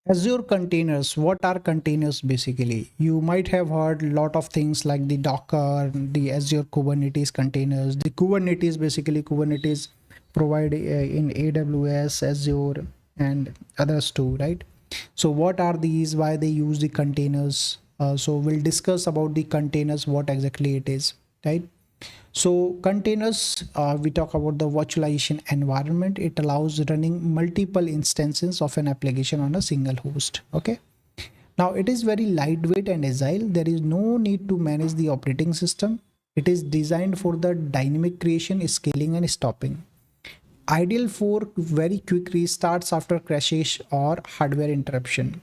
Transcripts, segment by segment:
Azure containers. What are containers basically? You might have heard a lot of things like the Docker, the Azure Kubernetes containers. The Kubernetes, basically Kubernetes provide in AWS, Azure, and others too, right? So what are these? Why they use the containers? So we'll discuss about the containers, what exactly it is, right? So containers, we talk about the virtualization environment. It allows running multiple instances of an application on a single host. Okay. Now it is very lightweight and agile. There is no need to manage the operating system. It is designed for the dynamic creation, scaling, and stopping. Ideal for very quick restarts after crashes or hardware interruption.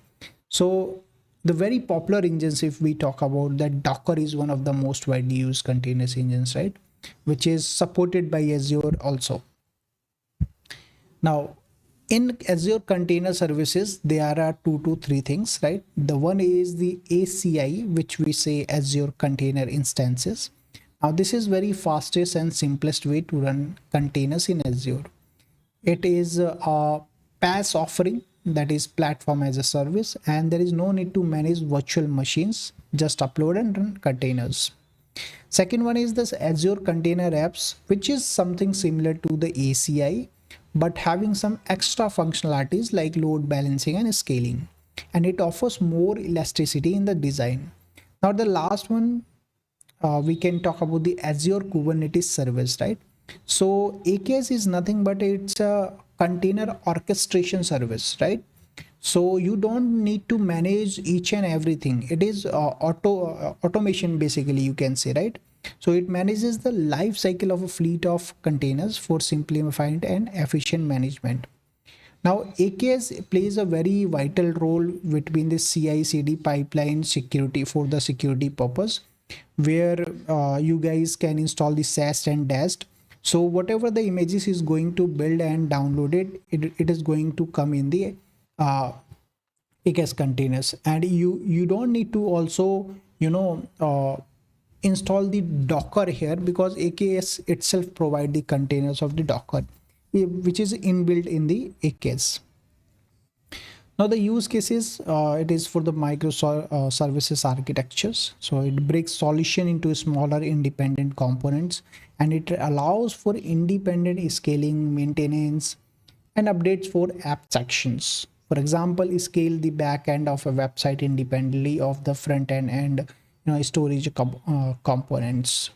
So the very popular engines, if we talk about that, Docker is one of the most widely used containers engines, right? Which is supported by Azure also. Now, in Azure Container Services, there are two to three things, right? The one is the ACI, which we say Azure Container Instances. Now, this is very fastest and simplest way to run containers in Azure. It is a PaaS offering, that is platform as a service, and there is no need to manage virtual machines, just upload and run containers. Second one is this Azure Container Apps, which is something similar to the ACI, but having some extra functionalities like load balancing and scaling. And it offers more elasticity in the design. Now the last one, we can talk about the Azure Kubernetes Service, right? So AKS is nothing but it's a container orchestration service, right? So you don't need to manage each and everything. It is automation, basically, you can say, right? So it manages the life cycle of a fleet of containers for simplified and efficient management. Now AKS plays a very vital role between the CI/CD pipeline security for the security purpose, where you guys can install the SAST and DAST. So whatever the images is going to build and download it is going to come in the AKS containers, and you don't need to also install the Docker here, because AKS itself provide the containers of the Docker, which is inbuilt in the AKS. Now the use cases, it is for the microservices architectures. So it breaks solution into smaller independent components, and it allows for independent scaling, maintenance, and updates for app sections. For example, scale the back end of a website independently of the front end and storage components.